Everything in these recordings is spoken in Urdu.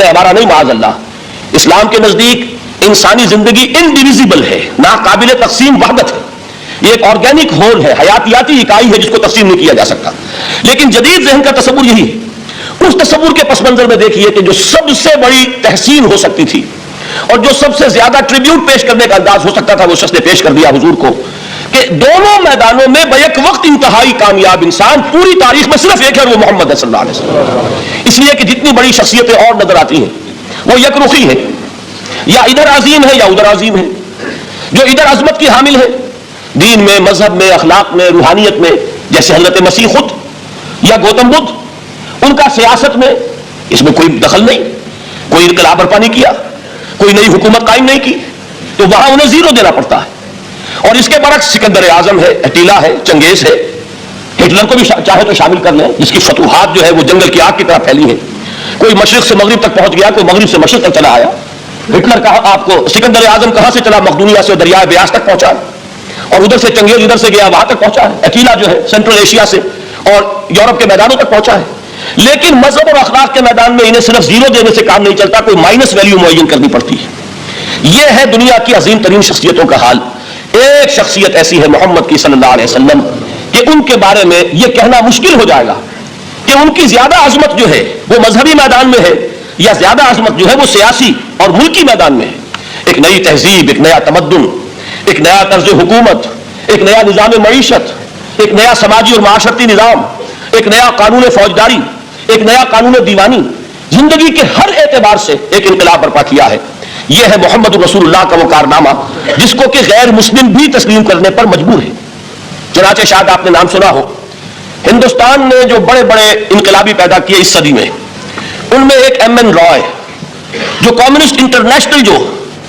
ہمارا نہیں معاذ اللہ۔ اسلام کے نزدیک انسانی زندگی انڈیویزیبل ہے، ناقابل تقسیم وحدت ہے، یہ ایک آرگینک ہول ہے، حیاتیاتی اکائی ہے جس کو تقسیم نہیں کیا جا سکتا۔ لیکن جدید ذہن کا تصور یہی ہے۔ اس تصور کے پس منظر میں دیکھیے کہ جو سب سے بڑی تحسین ہو سکتی تھی اور جو سب سے زیادہ ٹریبیوٹ پیش کرنے کا انداز ہو سکتا تھا وہ شخص نے پیش کر دیا حضور کو، کہ دونوں میدانوں میں بیک وقت انتہائی کامیاب انسان پوری تاریخ میں صرف ایک ہے، وہ محمد صلی اللہ علیہ وسلم۔ اس لیے کہ جتنی بڑی شخصیتیں اور نظر آتی ہیں وہ یک رخی ہے، یا ادھر عظیم ہے یا ادھر عظیم ہے۔ جو ادھر عظمت کی حامل ہے دین میں، مذہب میں، اخلاق میں، روحانیت میں، جیسے حضرت مسیح خود یا گوتم بدھ، ان کا سیاست میں اس میں کوئی دخل نہیں، کوئی انقلاب برپا نہیں کیا، کوئی نئی حکومت قائم نہیں کی، تو وہاں انہیں زیرو دینا پڑتا ہے۔ اور اس کے برعکس سکندر اعظم ہے، اٹیلا ہے، چنگیز ہے، ہٹلر کو بھی چاہے تو شامل کر لیں، جس کی فتوحات جو ہے وہ جنگل کی آگ کی طرح پھیلی ہے۔ کوئی مشرق سے مغرب تک پہنچ گیا، کوئی مغرب سے مشرق تک چلا آیا۔ ہٹلر کہا آپ کو، سکندر اعظم کہاں سے چلا؟ مقدونیہ سے دریائے بیاس تک پہنچا، اور ادھر سے چنگیز ادھر سے گیا وہاں تک پہنچا ہے۔ اٹیلا جو ہے سینٹرل ایشیا سے اور یورپ کے میدانوں تک پہنچا ہے۔ لیکن مذہب اور اخلاق کے میدان میں انہیں صرف زیرو دینے سے کام نہیں چلتا، کوئی مائنس ویلیو معین کرنی پڑتی ہے۔ یہ ہے دنیا کی عظیم ترین شخصیتوں کا حال۔ ایک شخصیت ایسی ہے محمد کی صلی اللہ علیہ وسلم کہ ان کے بارے میں یہ کہنا مشکل ہو جائے گا کہ ان کی زیادہ عظمت جو ہے وہ مذہبی میدان میں ہے یا زیادہ عظمت جو ہے وہ سیاسی اور ملکی میدان میں ہے۔ ایک نئی تہذیب، ایک نیا تمدن، ایک نیا طرز حکومت، ایک نیا نظام معیشت، ایک نیا سماجی اور معاشرتی نظام، ایک نیا قانون فوجداری، ایک نیا قانون دیوانی، زندگی کے ہر اعتبار سے ایک انقلاب برپا کیا ہے۔ یہ ہے محمد رسول اللہ کا وہ کارنامہ جس کو کہ غیر مسلم بھی تسلیم کرنے پر مجبور ہے۔ چنانچہ شاید آپ نے نام سنا ہو، ہندوستان نے جو بڑے بڑے انقلابی پیدا کیے اس صدی میں، ان میں ایک ایم این رائے، جو کمیونسٹ انٹرنیشنل، جو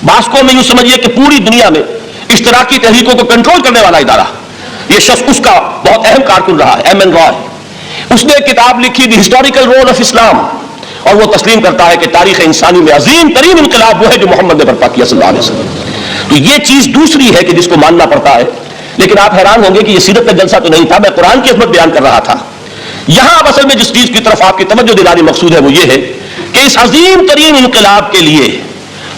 ماسکو میں یوں سمجھیے کہ پوری دنیا میں اشتراکی تحریکوں کو کنٹرول کرنے والا ادارہ، یہ شخص اس کا بہت اہم کارکن رہا ہے، ایم این رائے۔ اس نے ایک کتاب لکھی دی ہسٹوریکل رول آف اسلام، اور وہ تسلیم کرتا ہے کہ تاریخ انسانی میں عظیم ترین انقلاب وہ ہے جو محمد نے برپا کیا صلی اللہ علیہ وسلم۔ تو یہ چیز دوسری ہے کہ جس کو ماننا پڑتا ہے۔ لیکن آپ حیران ہوں گے کہ یہ سیرت کا جلسہ تو نہیں تھا، میں قرآن کی عظمت بیان کر رہا تھا۔ یہاں اب اصل میں جس چیز کی طرف آپ کی توجہ دلانی مقصود ہے وہ یہ ہے کہ اس عظیم ترین انقلاب کے لیے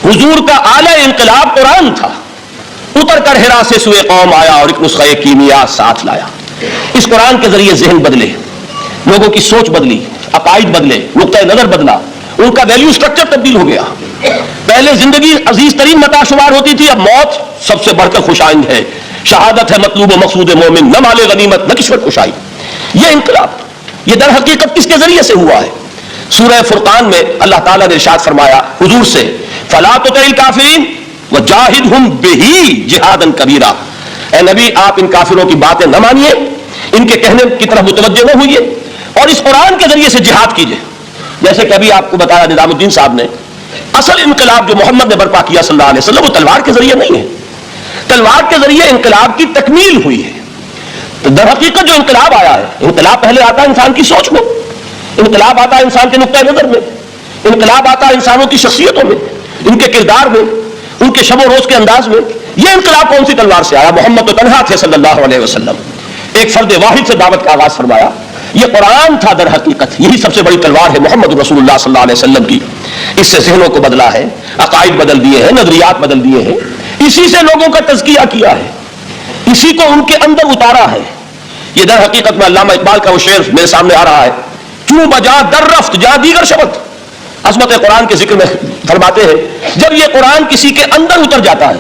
حضور کا اعلی انقلاب قرآن تھا۔ اتر کر حرا سے سوئے قوم آیا اور ایک نسخہ کیمیا ساتھ لایا۔ اس قرآن کے ذریعے ذہن بدلے، لوگوں کی سوچ بدلی، عقائد بدلے، نقطۂ نظر بدلا، ان کا ویلیو سٹرکچر تبدیل ہو گیا۔ پہلے زندگی عزیز ترین متاع شمار ہوتی تھی، اب موت سب سے بڑھ کر خوش آئند ہے، شہادت ہے مطلوب و مقصود مومن، نہ مال غنیمت نہ کشور کشائی۔ یہ انقلاب یہ در حقیقت کس کے ذریعے سے ہوا ہے؟ سورہ فرقان میں اللہ تعالیٰ نے ارشاد فرمایا حضور سے، فلا تطع الکافرین وجاہدہم بہ جہادا کبیرا۔ اے نبی آپ ان کافروں کی باتیں نہ مانیے، ان کے کہنے کی طرف متوجہ نہ ہوئیے، اور اس قرآن کے ذریعے سے جہاد کیجئے۔ جیسے کہ ابھی آپ کو بتایا نظام الدین صاحب نے، اصل انقلاب جو محمد نے برپا کیا صلی اللہ علیہ وسلم وہ تلوار کے ذریعے نہیں ہے، تلوار کے ذریعے انقلاب کی تکمیل ہوئی ہے۔ تو در حقیقت جو انقلاب آیا ہے، انقلاب پہلے آتا ہے انسان کی سوچ میں، انقلاب آتا ہے انسان کے نقطۂ نظر میں، انقلاب آتا ہے انسانوں کی شخصیتوں میں، ان کے کردار میں، ان کے شب و روز کے انداز میں۔ یہ انقلاب کون سی تلوار سے آیا؟ محمد تو تنہا تھے صلی اللہ علیہ وسلم، ایک فرد واحد سے دعوت کا آغاز فرمایا۔ یہ قرآن تھا در حقیقت، یہی سب سے بڑی تلوار ہے محمد رسول اللہ صلی اللہ علیہ وسلم کی۔ اس سے ذہنوں کو بدلا ہے، عقائد بدل دیے ہیں، نظریات بدل دیے ہیں، اسی سے لوگوں کا تزکیہ کیا ہے، اسی کو ان کے اندر اتارا ہے۔ یہ در حقیقت میں علامہ اقبال کا وہ شعر میرے سامنے آ رہا ہے، چوں بجا در رفت جا دیگر شبد۔ عظمت قرآن کے ذکر میں فرماتے ہیں جب یہ قرآن کسی کے اندر اتر جاتا ہے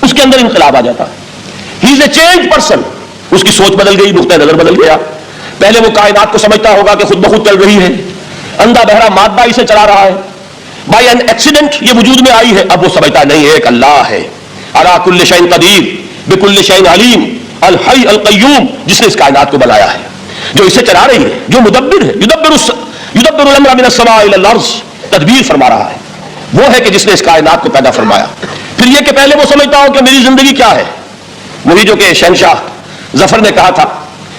اس کے اندر انقلاب آ جاتا ہے۔ ہی از اے چینج پرسن، اس کی سوچ بدل گئی، نقطۂ نظر بدل گیا۔ پہلے وہ کائنات کو سمجھتا ہوگا کہ خود بخود چل رہی ہے، اندھا بہرا مادہ اسے چلا رہا ہے، بائی این ایکسیڈنٹ یہ وجود میں آئی ہے۔ اب وہ سمجھتا نہیں ہے ایک اللہ ہے، علی کل شیء قدیر بکل شیء علیم، الحی القیوم، جس نے اس کائنات کو بنایا ہے، جو اسے چلا رہی ہے، جو مدبر ہے، یدبر الامر من السماء الى الارض، تدبیر فرما رہا ہے، وہ ہے کہ جس نے اس کائنات کو پیدا فرمایا۔ پھر یہ کہ پہلے وہ سمجھتا ہو کہ میری زندگی کیا ہے، وہی جو کہ شہنشاہ ظفر نے کہا تھا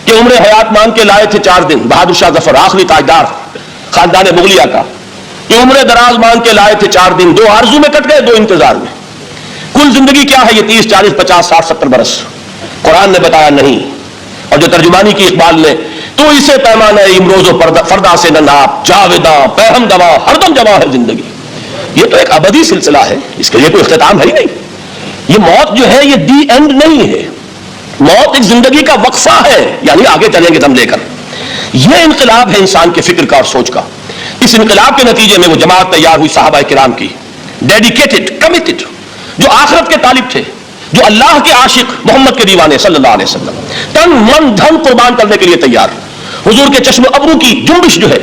کہ عمر حیات مانگ کے لائے تھے 4 دن، بہادر شاہ ظفر آخری تاجدار خاندان مغلیہ کا، کہ عمر دراز مانگ کے لائے تھے 4 دن، 2 آرزو میں کٹ گئے 2 انتظار میں۔ کل زندگی کیا ہے؟ یہ 30 40 50 60 70 برس۔ قرآن نے بتایا نہیں، اور جو ترجمانی کی اقبال نے، تو اسے پیمانہ امروز و فردا سے نہ ناپ، جاویداں پہم دوا ہر دم جمع ہے زندگی۔ یہ تو ایک ابدی سلسلہ ہے، اس کے لیے کوئی اختتام ہے ہی نہیں. یہ موت جو ہے یہ دی اینڈ نہیں ہے، موت ایک زندگی کا وقفہ ہے، یعنی آگے چلیں گے دم لے کر. یہ انقلاب ہے انسان کے فکر کا اور سوچ کا. اس انقلاب کے نتیجے میں وہ جماعت تیار ہوئی صحابہ کرام کی، ڈیڈیکیٹڈ، کمیٹڈ، جو آخرت کے طالب تھے، جو اللہ کے عاشق، محمد کے دیوانے صلی اللہ علیہ وسلم، تن من دھن قربان کرنے کے لیے تیار. حضور کے چشم ابرو کی جنبش جو ہے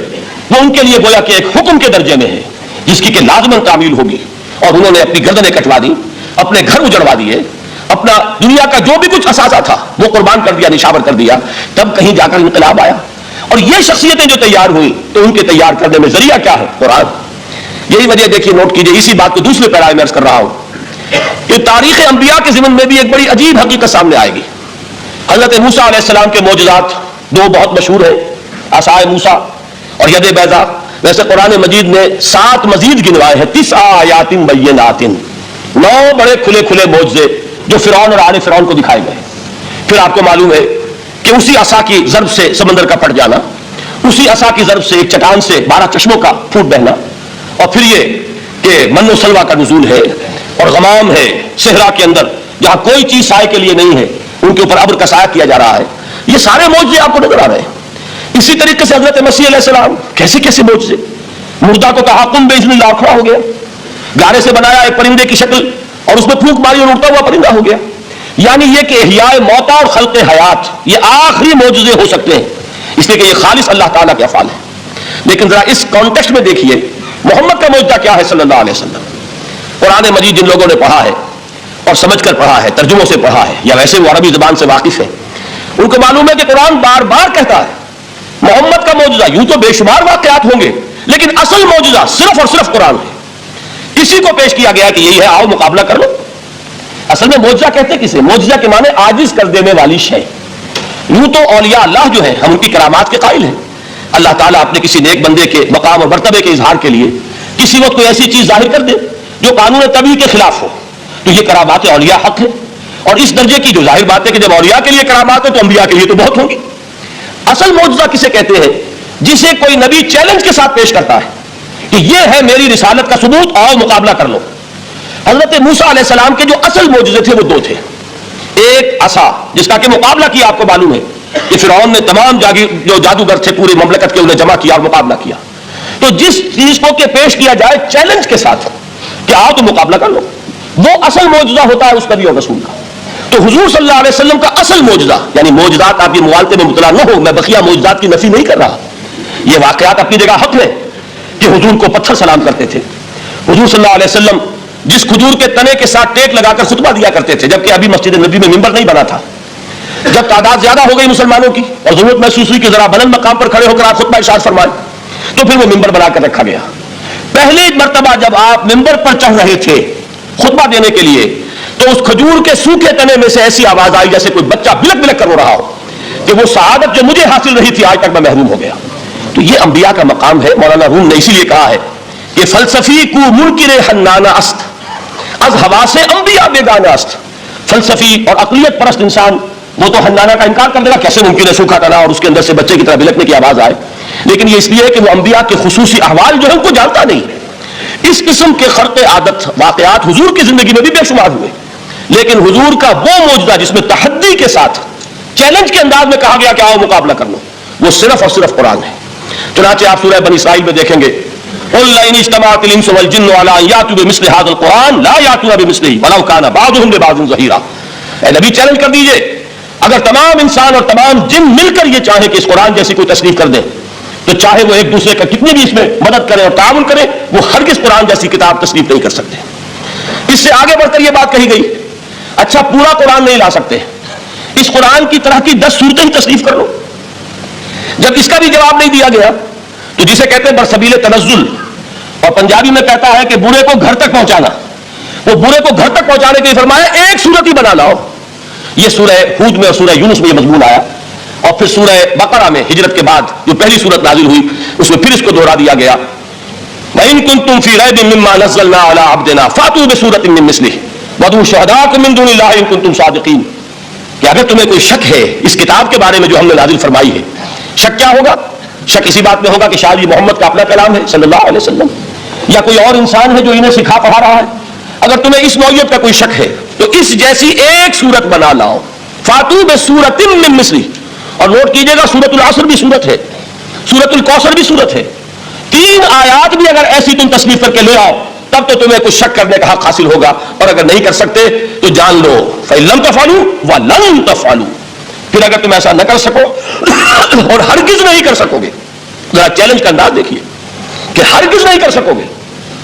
وہ ان کے لیے گویا کہ ایک حکم کے درجے میں ہے، جس کی کہ لازماً تعمیل ہوگی. اور انہوں نے اپنی گردنیں کٹوا دی، اپنے گھر اجڑوا دیے، اپنا دنیا کا جو بھی کچھ اثاثہ تھا وہ قربان کر دیا، نشاور کر دیا. تب کہیں جا کر انقلاب آیا. اور یہ شخصیتیں جو تیار ہوئی تو ان کے تیار کرنے میں ذریعہ کیا ہے؟ قرآن. یہی وجہ دیکھیے، نوٹ کیجئے، اسی بات کو دوسرے پیرے میں عرض کر رہا ہوں کہ تاریخ انبیاء کے ضمن میں بھی ایک بڑی عجیب حقیقت سامنے آئے گی. حضرت موسیٰ علیہ السلام کے معجزات دو بہت مشہور ہیں، عصائے موسیٰ اور ید بیضاء. ویسے قرآن مجید نے 7 مزید گنوائے ہیں، 9 آیات بینات، 9 بڑے کھلے کھلے معجزے جو فرعون اور آل فرعون کو دکھائے گئے. پھر آپ کو معلوم ہے کہ اسی عصا کی ضرب سے سمندر کا پھٹ جانا، اسی عصا کی ضرب سے ایک چٹان سے 12 چشموں کا پھوٹ بہنا، اور پھر یہ کہ من و سلوہ کا نزول ہے اور غمام ہے صحرا کے اندر جہاں کوئی چیز سائے کے لیے نہیں ہے، ان کے اوپر ابر کا سایہ کیا جا رہا ہے. یہ سارے معجزے آپ کو نظر آ رہے ہیں. اسی طریقے سے حضرت مسیح علیہ السلام، کیسے کیسے معجزے. مردہ کو کہا قم باذن اللہ، کھڑا ہو گیا. گارے سے بنایا ایک پرندے کی شکل اور اس میں پھونک ماری اور اڑتا ہوا پرندہ ہو گیا. یعنی یہ کہ احیاء موتا اور خلق حیات یہ آخری معجزے ہو سکتے ہیں، اس لیے کہ یہ خالص اللہ تعالیٰ کے افعال ہیں. لیکن ذرا اس کانٹیکسٹ میں دیکھیے محمد کا معجزہ کیا ہے صلی اللہ علیہ وسلم. قرآن مجید جن لوگوں نے پڑھا ہے اور سمجھ کر پڑھا ہے، ترجموں سے پڑھا ہے یا ویسے وہ عربی زبان سے واقف ہے، ان کو معلوم ہے کہ قرآن بار بار کہتا ہے محمد کا معجزہ. یوں تو بے شمار واقعات ہوں گے لیکن اصل معجزہ صرف اور صرف قرآن ہے. کسی کو پیش کیا گیا کہ یہی ہے، آؤ مقابلہ کر لو. اصل میں معجزہ کہتے کسے؟ معجزہ کے معنی عاجز کر دینے والی شے. یوں تو اولیاء اللہ جو ہیں ہم ان کی کرامات کے قائل ہیں. اللہ تعالیٰ اپنے کسی نیک بندے کے مقام اور مرتبے کے اظہار کے لیے کسی وقت کوئی ایسی چیز ظاہر کر دے جو قانون طبیعی کے خلاف ہو، تو یہ کرامات اولیاء حق ہے. اور اس درجے کی جو ظاہر بات ہے کہ جب اولیاء کے لیے کرامات ہے تو انبیاء کے لیے تو بہت ہوگی. اصل معجزہ کسے کہتے ہیں؟ جسے کوئی نبی چیلنج کے ساتھ پیش کرتا ہے کہ یہ ہے میری رسالت کا ثبوت، آؤ مقابلہ کر لو. حضرت موسیٰ علیہ السلام کے جو اصل معجزے تھے وہ 2 تھے. ایک عصا جس کا کہ مقابلہ کیا، آپ کو معلوم ہے کہ فرعون نے تمام جو جادوگر تھے پوری مملکت کے انہیں جمع کیا اور مقابلہ کیا. تو جس چیز کو کہ پیش کیا جائے چیلنج کے ساتھ کہ آؤ تو مقابلہ کر لو، وہ اصل معجزہ ہوتا ہے اس نبی اور رسول کا. تو حضور صلی اللہ علیہ وسلم کا اصل معجزہ، یعنی معجزات آپ یہ موالتے میں مبتلا نہ ہو، میں بقیہ معجزات کی نفی نہیں کر رہا، یہ واقعات اپنی جگہ حق ہے کہ حضور کو پتھر سلام کرتے تھے. حضور صلی اللہ علیہ وسلم جس کھجور کے تنے کے ساتھ ٹیک لگا کر خطبہ دیا کرتے تھے، جبکہ ابھی مسجد نبی میں ممبر نہیں بنا تھا. جب تعداد زیادہ ہو گئی مسلمانوں کی اور ضرورت محسوس ہوئی کہ ذرا بلند مقام پر کھڑے ہو کر آپ خطبہ ارشاد فرمائیں، تو پھر وہ ممبر بنا کر رکھا گیا. پہلی مرتبہ جب آپ ممبر پر چڑھ رہے تھے خطبہ دینے کے لیے تو اس کھجور کے سوکھے تنے میں سے ایسی آواز آئی جیسے کوئی بچہ بلک بلک کر رو رہا ہو کہ وہ سعادت جو مجھے حاصل رہی تھی آج تک میں محروم ہو گیا. تو یہ انبیاء کا مقام ہے. مولانا روم نے اسی لیے کہا ہے کہ فلسفی کو منکر حنانہ است، از حواس انبیاء بیگانہ است. فلسفی اور عقلیت پرست انسان وہ تو حنانہ کا انکار کر دے گا، کیسے ممکن ہے سوکھا تنا اور اس کے اندر سے بچے کی طرح بلکنے کی آواز آئے. لیکن یہ اس لیے ہے کہ وہ انبیاء کے خصوصی احوال جو ہے ان کو جانتا نہیں. اس قسم کے خرق عادت واقعات حضور کی زندگی میں بھی بے شمار ہوئے، لیکن حضور کا وہ معجزہ جس میں تحدی کے ساتھ چیلنج کے انداز میں کہا گیا کہ آؤ مقابلہ کر لو، وہ صرف اور صرف قرآن ہے. چنانچہ آپ سورہ بنی اسرائیل میں دیکھیں گے قُلْ لَئِنِ اجْتَمَعَتِ الْإِنسُ وَالْجِنُّ عَلَىٰ أَن يَأْتُوا بِمِثْلِ هَٰذَا الْقُرْآنِ لَا يَأْتُونَ بِمِثْلِهِ وَلَوْ كَانَ بَعْضُهُمْ لِبَعْضٍ ظَهِيرًا. اے نبی چیلنج کر دیجئے، اگر تمام انسان اور تمام جن مل کر یہ چاہیں کہ اس قرآن جیسی کوئی تصنیف کر دیں تو چاہے وہ ایک دوسرے کا کتنی بھی اس میں مدد کریں اور تعاون کریں، وہ ہرگز قرآن جیسی کتاب تصنیف نہیں کر سکتے. اس سے آگے بڑھ کر یہ بات کہی گئی، اچھا پورا قرآن نہیں لا سکتے، اس قرآن کی طرح کی 10 صورتیں ہی تصنیف کر لو. جب اس کا بھی جواب نہیں دیا گیا تو جسے کہتے ہیں برسبیل تنزل، اور پنجابی میں کہتا ہے کہ برے کو گھر تک پہنچانا، وہ برے کو گھر تک پہنچانے کے لیے فرمایا ایک صورت ہی بنا لاؤ. یہ سورہ ہود میں اور سورہ یونس میں یہ مضمون آیا، اور پھر سورہ بقرہ میں ہجرت کے بعد جو پہلی صورت نازل ہوئی اس میں پھر اس کو دوہرا دیا گیا. وَإِن كُنتُمْ فِي رَيْبٍ مِّمَّا نَزَّلْنَا عَلَىٰ عَبْدِنَا فَأْتُوا بِسُورَةٍ مِّن مِّثْلِهِ وَادْعُوا شُهَدَاءَكُم مِّن دُونِ اللَّهِ إِن كُنتُمْ صَادِقِينَ. کہ اگر تمہیں کوئی شک ہے اس کتاب کے بارے میں جو ہم نے نازل فرمائی ہے، شک کیا ہوگا؟ شک اسی بات میں ہوگا کہ شاید یہ محمد کا اپنا کلام ہے صلی اللہ علیہ وسلم. یا کوئی اور انسان ہے جو انہیں سکھا پڑھا رہا ہے؟ اگر تمہیں اس نوعیت کا کوئی شک ہے تو اس جیسی ایک سورت بنا لاؤ، فاتو بسورۃ من مثلہ، اور نوٹ کیجئے گا سورۃ العصر بھی سورت ہے، سورۃ الکوثر بھی سورت ہے، 3 آیات بھی اگر ایسی تم تصنیف کر کے لے آؤ تب تو تمہیں کچھ شک کرنے کا حق حاصل ہوگا، اور اگر نہیں کر سکتے تو جان لو فَإِن لَمْ تَفْعَلُوا وَلَن تَفْعَلُوا، پھر اگر تم ایسا نہ کر سکو اور ہرگز نہیں کر سکو گے، ذرا چیلنج کا انداز دیکھیے کہ ہرگز نہیں کر سکو گے،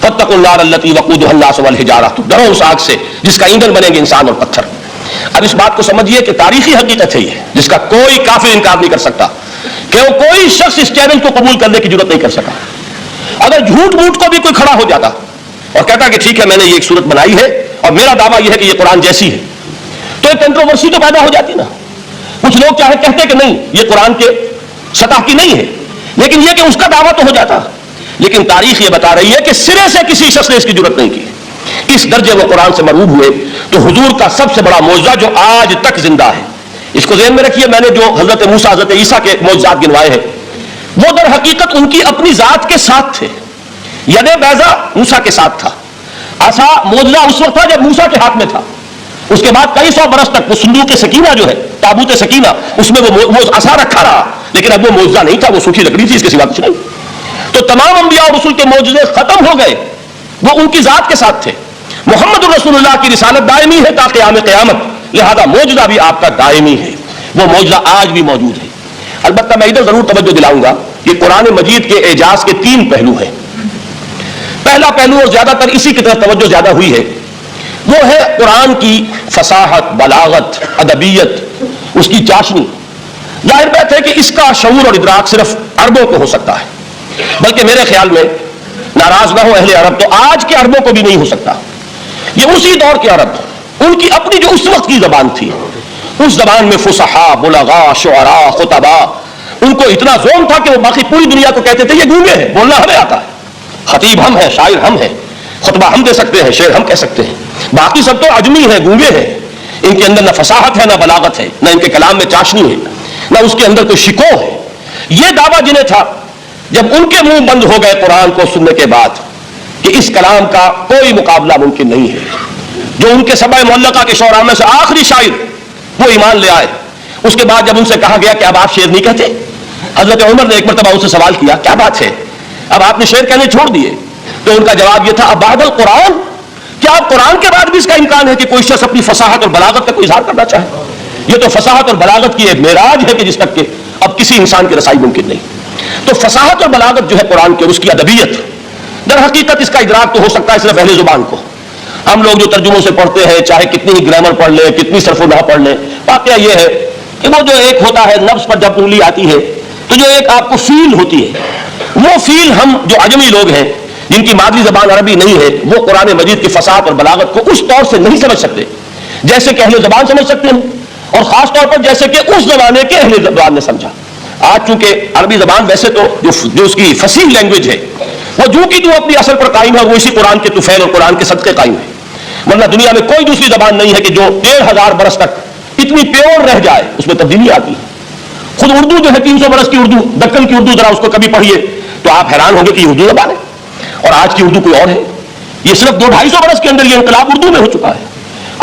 فَاتَّقُوا النَّارَ الَّتِي وَقُودُهَا النَّاسُ وَالْحِجَارَةُ، تو ڈرو اس آگ سے جس کا ایندھن بنیں گے انسان اور پتھر۔ اب اس بات کو سمجھیے کہ تاریخی حقیقت ہے یہ، جس کا کوئی کافر انکار نہیں کر سکتا، کہ وہ کوئی شخص اس چیلنج کو قبول کرنے کی ضرورت نہیں کر سکا۔ اگر جھوٹ موٹ کو بھی کوئی کھڑا ہو جاتا اور کہتا کہ ٹھیک ہے میں نے یہ ایک صورت بنائی ہے اور میرا دعویٰ یہ ہے کہ یہ قرآن جیسی ہے، تو ایک کنٹروورسی تو پیدا ہو جاتی نا۔ کچھ لوگ چاہے کہتے کہ نہیں یہ قرآن کے سطح کی نہیں ہے، لیکن یہ کہ اس کا دعویٰ تو ہو جاتا۔ لیکن تاریخ یہ بتا رہی ہے کہ سرے سے کسی شخص نے اس کی ضرورت نہیں کی، اس درجے وہ قرآن سے مرعوب ہوئے۔ تو حضور کا سب سے بڑا معجزہ جو آج تک زندہ ہے، اس کو ذہن میں رکھیے، میں نے جو حضرت موسیٰ حضرت عیسیٰ کے معجزات گنوائے ہیں وہ در حقیقت ان کی اپنی ذات کے ساتھ تھے۔ ید بیضا موسیٰ کے ساتھ تھا، عصا معجزہ اس وقت تھا جب موسیٰ کے ہاتھ میں تھا، اس کے بعد کئی سو برس تک وہ صندوق سکینہ جو ہے، تابوت سکینہ، اس میں وہ عصا رکھا رہا، لیکن اب وہ معجزہ نہیں تھا، وہ سوکھی لکڑی تھی، اس کے سوا کچھ نہیں۔ تو تمام انبیاء اور رسول کے معجزے ختم ہو گئے، وہ ان کی ذات کے ساتھ تھے۔ محمد رسول اللہ کی رسالت دائمی ہے تا قیام قیامت، لہذا معجزہ بھی آپ کا دائمی ہے، وہ معجزہ آج بھی موجود ہے۔ البتہ میں ادھر ضرور توجہ دلاؤں گا کہ قرآن مجید کے اعجاز کے 3 پہلو ہیں۔ پہلا پہلو اور زیادہ تر اسی کی طرف توجہ زیادہ ہوئی ہے، وہ ہے قرآن کی فصاحت، بلاغت، ادبیت، اس کی چاشنی۔ ظاہر بات ہے کہ اس کا شعور اور ادراک صرف عربوں کو ہو سکتا ہے، بلکہ میرے خیال میں ناراض نہ ہو اہل عرب تو آج کے عربوں کو بھی نہیں ہو سکتا۔ یہ اسی دور کے عرب، ان کی اپنی جو اس وقت کی زبان تھی، اس زبان میں فصحاء، بلغاء، شعراء، خطباء، ان کو اتنا زوم تھا کہ وہ باقی پوری دنیا کو کہتے تھے یہ گونگے ہیں، بولنا ہمیں آتا ہے، خطیب ہم ہیں، شاعر ہم ہیں، خطبہ ہم دے سکتے ہیں، شعر ہم کہہ سکتے ہیں، باقی سب تو عجمی ہیں، گونگے ہیں، ان کے اندر نہ فصاحت ہے، نہ بلاغت ہے، نہ ان کے کلام میں چاشنی ہے، نہ اس کے اندر کوئی شکوہ ہے۔ یہ دعویٰ جنہیں تھا، جب ان کے منہ بند ہو گئے قرآن کو سننے کے بعد کہ اس کلام کا کوئی مقابلہ ممکن نہیں ہے، جو ان کے سبع معلقہ کے شعراء میں سے آخری شاعر وہ ایمان لے آئے، اس کے بعد جب ان سے کہا گیا کہ اب آپ شعر نہیں کہتے، حضرت عمر نے ایک مرتبہ ان سے سوال کیا کیا بات ہے اب آپ نے شعر کہنے چھوڑ دیے؟ تو ان کا جواب یہ تھا اب بعد القرآن، کیا اب قرآن کے بعد بھی اس کا امکان ہے کہ کوئی شخص اپنی فصاحت اور بلاغت کا کوئی اظہار کرنا چاہے؟ یہ تو فصاحت اور بلاغت کی ایک معراج ہے کہ جس تک کہ اب کسی انسان کی رسائی ممکن نہیں۔ تو فصاحت اور بلاغت جو ہے قرآن کی اور اس کی ادبیت، در حقیقت اس کا ادراک تو ہو سکتا ہے صرف اہل زبان کو۔ ہم لوگ جو ترجموں سے پڑھتے ہیں، چاہے کتنی ہی گرامر پڑھ لیں، کتنی صرف و نحو پڑھ لیں، واقعہ یہ ہے کہ وہ جو ایک ہوتا ہے نفس پر جب انگلی آتی ہے تو جو ایک آپ کو فیل ہوتی ہے، وہ فیل ہم جو عجمی لوگ ہیں جن کی مادری زبان عربی نہیں ہے، وہ قرآن مجید کی فصاحت اور بلاغت کو اس طور سے نہیں سمجھ سکتے جیسے کہ اہل زبان سمجھ سکتے ہیں، اور خاص طور پر جیسے کہ اس زمانے کے اہل زبان نے سمجھا۔ آج چونکہ عربی زبان ویسے تو جو اس کی فصیح لینگویج ہے وہ جو کہ تو اپنی اصل پر قائم ہے، وہ اسی قرآن کے طفیل اور قرآن کے صدقے قائم ہے، ورنہ دنیا میں کوئی دوسری زبان نہیں ہے کہ جو 1500 برس تک اتنی پیور رہ جائے، اس میں تبدیلی آتی ہے۔ خود اردو جو ہے 300 برس کی اردو، دکن کی اردو، ذرا اس کو کبھی پڑھیے تو آپ حیران ہوں گے کہ یہ اردو زبان ہے اور آج کی اردو کوئی اور ہے۔ یہ صرف 200-250 برس کے اندر یہ انقلاب اردو میں ہو چکا ہے۔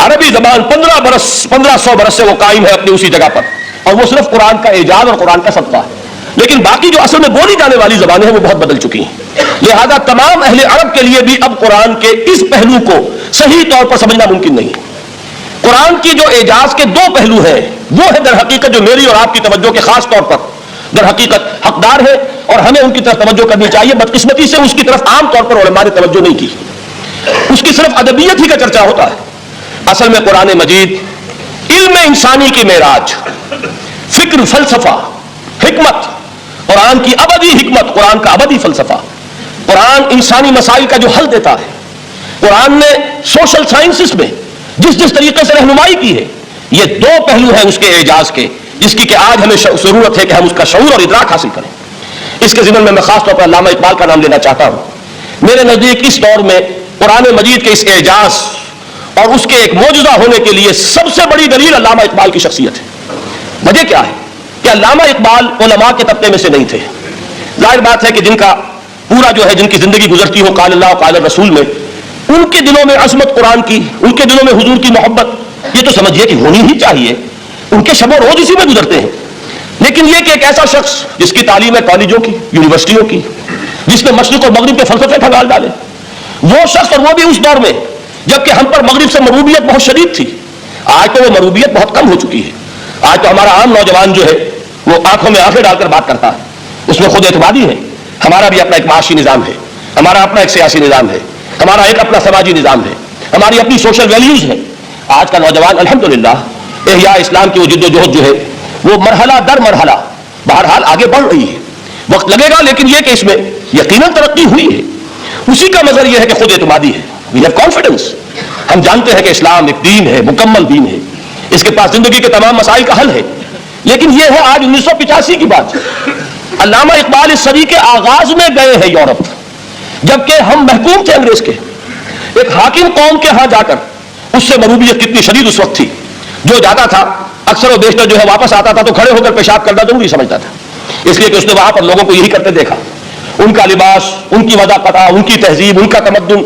عربی زبان 1500 برس سے وہ قائم ہے اپنی اسی جگہ پر، اور وہ صرف قرآن کا اعجاز اور قرآن کا صدقہ ہے، لیکن باقی جو اصل میں بولی جانے والی زبانیں ہیں وہ بہت بدل چکی ہیں۔ لہذا تمام اہل عرب کے لیے بھی اب قرآن کے اس پہلو کو صحیح طور پر سمجھنا ممکن نہیں ہے۔ قرآن کی جو اعجاز کے 2 پہلو ہیں وہ ہے در حقیقت جو میری اور آپ کی توجہ کے خاص طور پر در حقیقت حقدار ہے، اور ہمیں ان کی طرف توجہ کرنی چاہیے۔ بدقسمتی سے اس کی طرف عام طور پر علماء نے توجہ نہیں کی، اس کی صرف ادبیت ہی کا چرچا ہوتا ہے۔ اصل میں قرآن مجید علم انسانی کی معراج، فکر، فلسفہ، حکمت، قرآن کی ابدی حکمت، قرآن کا ابدی فلسفہ، قرآن انسانی مسائل کا جو حل دیتا ہے، قرآن نے سوشل سائنسز میں جس طریقے سے رہنمائی کی ہے، یہ 2 پہلو ہیں اس کے اعجاز کے، جس کی کہ آج ہمیں ضرورت ہے کہ ہم اس کا شعور اور ادراک حاصل کریں۔ اس کے ضمن میں خاص طور پر علامہ اقبال کا نام لینا چاہتا ہوں۔ میرے نزدیک اس دور میں قرآن مجید کے اس اعجاز اور اس کے ایک معجزہ ہونے کے لیے سب سے بڑی دلیل علامہ اقبال کی شخصیت ہے۔ وجہ کیا ہے کہ علامہ اقبال علماء کے طبقے میں سے نہیں تھے۔ ظاہر بات ہے کہ جن کا پورا جو ہے جن کی زندگی گزرتی ہو قال اللہ قال رسول میں، ان کے دلوں میں عظمت قرآن کی، ان کے دلوں میں حضور کی محبت، یہ تو سمجھیے کہ ہونی ہی چاہیے، ان کے شب و روز اسی میں گزرتے ہیں۔ لیکن یہ کہ ایک ایسا شخص جس کی تعلیم ہے کالجوں کی، یونیورسٹیوں کی، جس نے مشرق اور مغرب کے فلسفے کھنگال ڈالے، وہ شخص، اور وہ بھی اس دور میں جبکہ ہم پر مغرب سے مروبیت بہت شدید تھی، آج تو وہ مروبیت بہت کم ہو چکی ہے۔ آج تو ہمارا عام نوجوان جو ہے وہ آنکھوں میں آنکھیں ڈال کر بات کرتا ہے، اس میں خود اعتمادی ہے۔ ہمارا بھی اپنا ایک معاشی نظام ہے، ہمارا اپنا ایک سیاسی نظام ہے، ہمارا ایک اپنا سماجی نظام ہے، ہماری اپنی سوشل ویلیوز ہیں۔ آج کا نوجوان الحمدللہ احیاء اسلام کی وہ جد و جہد جو ہے وہ مرحلہ در مرحلہ بہرحال آگے بڑھ رہی ہے، وقت لگے گا، لیکن یہ کہ اس میں یقیناً ترقی ہوئی ہے۔ اسی کا مظہر یہ ہے کہ خود اعتمادی ہے، وی ہیو کانفیڈنس۔ ہم جانتے ہیں کہ اسلام ایک دین ہے، مکمل دین ہے، اس کے پاس زندگی کے تمام مسائل کا حل ہے۔ لیکن یہ ہے آج 1985 کی بات، علامہ اقبال اس صدی کے آغاز میں گئے ہیں یورپ، جبکہ ہم محکوم تھے انگریز کے، ایک حاکم قوم کے ہاں جا کر اس سے مروبیت کتنی شدید اس وقت تھی، جو جاتا تھا اکثر و بیشتر جو ہے واپس آتا تھا تو کھڑے ہو کر پیشاب کرنا ضروری سمجھتا تھا، اس لیے کہ اس نے وہاں پر لوگوں کو یہی کرتے دیکھا۔ ان کا لباس، ان کی وضاقتہ، ان کی تہذیب، ان کا تمدن،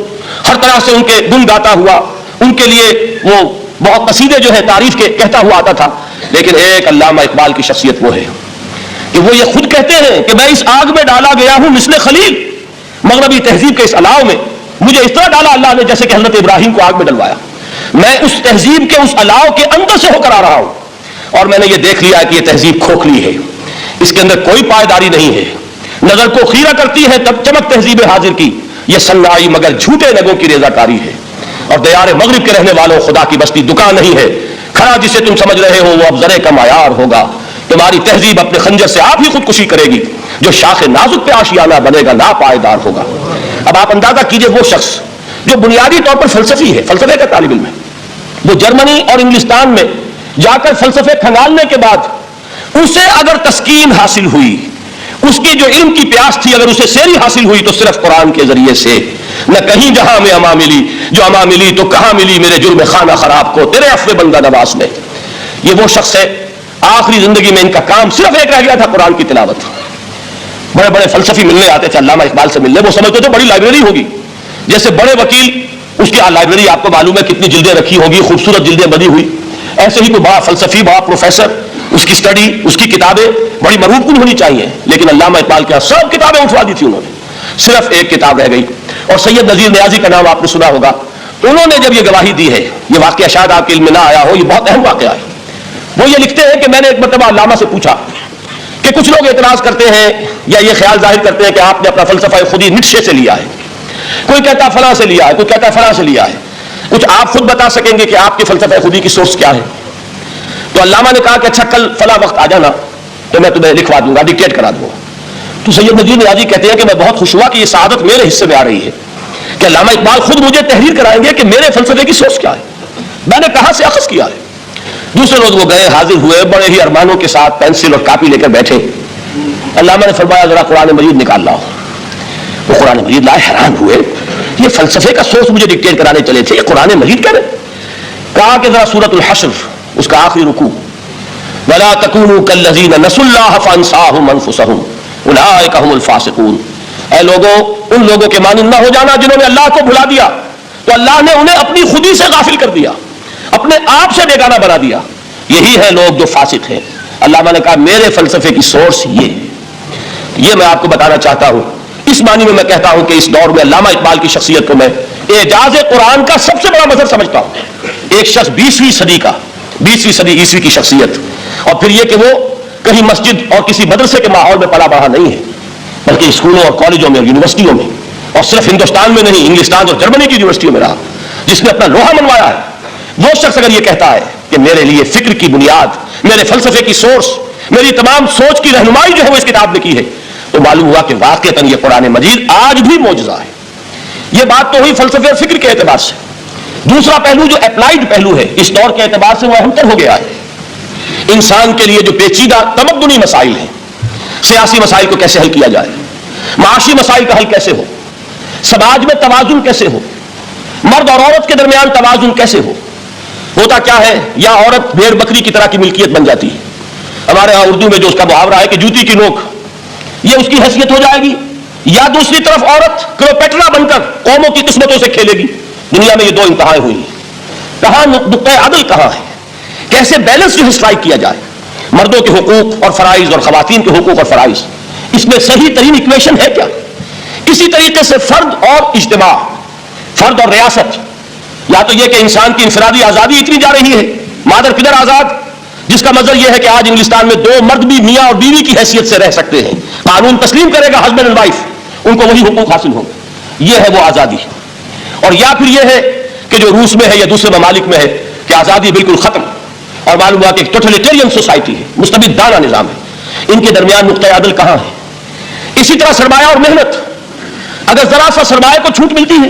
ہر طرح سے ان کے گن گاتا ہوا، ان کے لیے وہ بہت قصیدے جو ہے تعریف کے کہتا ہوا آتا تھا۔ لیکن ایک علامہ اقبال کی شخصیت وہ ہے کہ وہ یہ خود کہتے ہیں کہ میں اس آگ میں ڈالا گیا ہوں مثل خلیل، مغربی تہذیب کے اس الاؤ میں مجھے اس طرح ڈالا اللہ نے جیسے کہ حضرت ابراہیم کو آگ میں ڈلوایا۔ میں اس تہذیب کے اس الاؤ کے اندر سے ہو کر آ رہا ہوں، اور میں نے یہ دیکھ لیا کہ یہ تہذیب کھوکھلی ہے، اس کے اندر کوئی پائیداری نہیں ہے، نظر کو خیرہ کرتی ہے تب چمک تہذیب حاضر کی، یہ سنائی مگر جھوٹے نگوں کی ریزہ کاری ہے۔ اور دیار مغرب کے رہنے والوں، خدا کی بستی دکان نہیں ہے، کھڑا جسے تم سمجھ رہے ہو وہ اب زرے کا معیار ہوگا۔ تمہاری تہذیب اپنے خنجر سے آپ ہی خودکشی کرے گی، جو شاخ نازک پہ آشیانہ بنے گا ناپائیدار ہوگا۔ اب آپ اندازہ کیجئے وہ شخص جو بنیادی طور پر فلسفی ہے، فلسفے کا طالب علم ہے، وہ جرمنی اور انگلستان میں جا کر فلسفے کھنگالنے کے بعد اسے اگر تسکین حاصل ہوئی، اس کی جو علم کی پیاس تھی اگر اسے سیری حاصل ہوئی تو صرف قرآن کے ذریعے سے۔ نہ کہیں جہاں میں اما ملی، جو اما ملی تو کہاں ملی میرے جرم خانہ خراب کو تیرے عفو بندہ نواز میں۔ یہ وہ شخص ہے آخری زندگی میں ان کا کام صرف ایک رہ گیا تھا، قرآن کی تلاوت۔ بڑے بڑے فلسفی ملنے آتے تھے علامہ اقبال سے ملنے، وہ سمجھتے تھے بڑی لائبریری ہوگی، جیسے بڑے وکیل اس کی لائبریری آپ کو معلوم ہے کتنی جلدیں رکھی ہوگی، خوبصورت جلدیں بنی ہوئی، ایسے ہی کوئی بڑا فلسفی، بڑا پروفیسر، اس کی اسٹڈی، اس کی کتابیں بڑی مروب کن ہونی چاہیے۔ لیکن علامہ اقبال کے سب کتابیں اٹھوا دی تھی انہوں نے، صرف ایک کتاب رہ گئی، اور سید نذیر نیازی کا نام آپ نے سنا ہوگا۔ انہوں نے جب یہ گواہی دی ہے، یہ واقعہ شاید آپ کے علم میں نہ آیا ہو، یہ بہت اہم واقعہ ہے۔ وہ یہ لکھتے ہیں کہ میں نے ایک مرتبہ علامہ سے پوچھا کہ کچھ لوگ اعتراض کرتے ہیں یا یہ خیال ظاہر کرتے ہیں کہ آپ نے اپنا فلسفہ خود ہی نیٹشے سے لیا ہے، کوئی کہتا فلاں سے لیا ہے، کوئی کہتا فلاں سے لیا ہے، کچھ آپ خود بتا سکیں گے کہ آپ کے فلسفہ خودی کی سورس کیا ہے؟ تو علامہ نے کہا کہ اچھا کل فلاں وقت آ جانا تو میں تمہیں لکھوا دوں گا، ڈکٹیٹ کرا دوں گا۔ تو سید نذیر نیازی کہتے ہیں کہ میں بہت خوش ہوا کہ یہ سعادت میرے حصے میں آ رہی ہے کہ علامہ اقبال خود مجھے تحریر کرائیں گے کہ میرے فلسفے کی سورس کیا ہے، میں نے کہاں سے اخذ کیا ہے۔ دوسرے روز وہ گئے، حاضر ہوئے، بڑے ہی ارمانوں کے ساتھ پینسل اور کاپی لے کر بیٹھے۔ علامہ نے فرمایا ذرا قرآن مجید نکال لاؤ۔ وہ قرآن مجید لائے، حیران ہوئے، یہ فلسفے کا سورس مجھے ڈکٹیٹ کرانے چلے تھے، یہ قرآن مجید کہہ رہے۔ کہا کہ ذرا سورۃ الحشر اس کا آخری رکوع، وَلَا تَكُونُوا كَالَّذِينَ نَسُوا اللَّهَ فَأَنسَاهُمْ أَنفُسَهُمْ أُولَٰئِكَ هُمُ الْفَاسِقُونَ۔ اے لوگوں، ان لوگوں کے مانند نہ ہو جانا جنہوں نے اللہ کو بھلا دیا تو اللہ نے انہیں اپنی خودی سے غافل کر دیا، اپنے آپ سے بیگانہ بنا دیا، یہی ہے لوگ جو فاسق ہیں۔ علامہ نے کہا میرے فلسفے کی سورس یہ ہے، یہ میں آپ کو بتانا چاہتا ہوں۔ اس معنی میں کہتا ہوں کہ اس دور میں علامہ اقبال کی شخصیت کو میں اعجاز قرآن کا سب سے بڑا مظہر سمجھتا ہوں۔ ایک شخص 20ویں صدی کا، 20ویں صدی عیسوی کی شخصیت، اور پھر یہ کہ وہ کہیں مسجد اور کسی مدرسے کے ماحول میں پلا بڑھا نہیں ہے، بلکہ اسکولوں اور کالجوں میں اور یونیورسٹیوں میں، اور صرف ہندوستان میں نہیں، انگلستان اور جرمنی کی یونیورسٹیوں میں رہا، جس نے اپنا لوہا منوایا ہے۔ وہ شخص اگر یہ کہتا ہے کہ میرے لیے فکر کی بنیاد، میرے فلسفے کی سورس، میری تمام سوچ کی رہنمائی جو ہے وہ اس کتاب نے کی ہے، تو معلوم ہوا کہ واقعتاً یہ قرآن مجید آج بھی معجزہ ہے۔ یہ بات تو ہوئی فلسفے اور فکر کے اعتبار سے۔ دوسرا پہلو جو اپلائیڈ پہلو ہے اس دور کے اعتبار سے وہ اہم تر ہو گیا ہے۔ انسان کے لیے جو پیچیدہ تمدنی مسائل ہیں، سیاسی مسائل کو کیسے حل کیا جائے، معاشی مسائل کا حل کیسے ہو، سماج میں توازن کیسے ہو، مرد اور عورت کے درمیان توازن کیسے ہو، ہوتا کیا ہے یا عورت بھیڑ بکری کی طرح کی ملکیت بن جاتی ہے۔ ہمارے ہاں اردو میں جو اس کا محاورہ ہے کہ جوتی کی نوک، یہ اس کی حیثیت ہو جائے گی، یا دوسری طرف عورت کلیوپیٹرا بن کر قوموں کی قسمتوں سے کھیلے گی. دنیا میں یہ دو انتہائیں ہوئی ہیں. کہاں نقطۂ عدل کہاں ہے؟ کیسے بیلنس جو اسٹرائک کیا جائے مردوں کے حقوق اور فرائض اور خواتین کے حقوق اور فرائض, اس میں صحیح ترین ایکویشن ہے کیا؟ اسی طریقے سے فرد اور اجتماع, فرد اور ریاست, یا تو یہ کہ انسان کی انفرادی آزادی اتنی جا رہی ہے, مادر پدر آزاد, جس کا مطلب یہ ہے کہ آج انگلستان میں دو مرد بھی میاں اور بیوی کی حیثیت سے رہ سکتے ہیں, قانون تسلیم کرے گا ہسبینڈ اینڈ وائف, ان کو وہی حقوق حاصل ہوں گے. یہ ہے وہ آزادی. اور یا پھر یہ ہے کہ جو روس میں ہے یا دوسرے ممالک میں ہے کہ آزادی بالکل ختم, اور معلوم ہوا کہ ایک ٹوٹلیٹیرین سوسائٹی ہے, مستبدانہ نظام ہے. ان کے درمیان نقطۂ عدل کہاں ہے؟ اسی طرح سرمایہ اور محنت, اگر ذرا سا سرمایہ کو چھوٹ ملتی ہے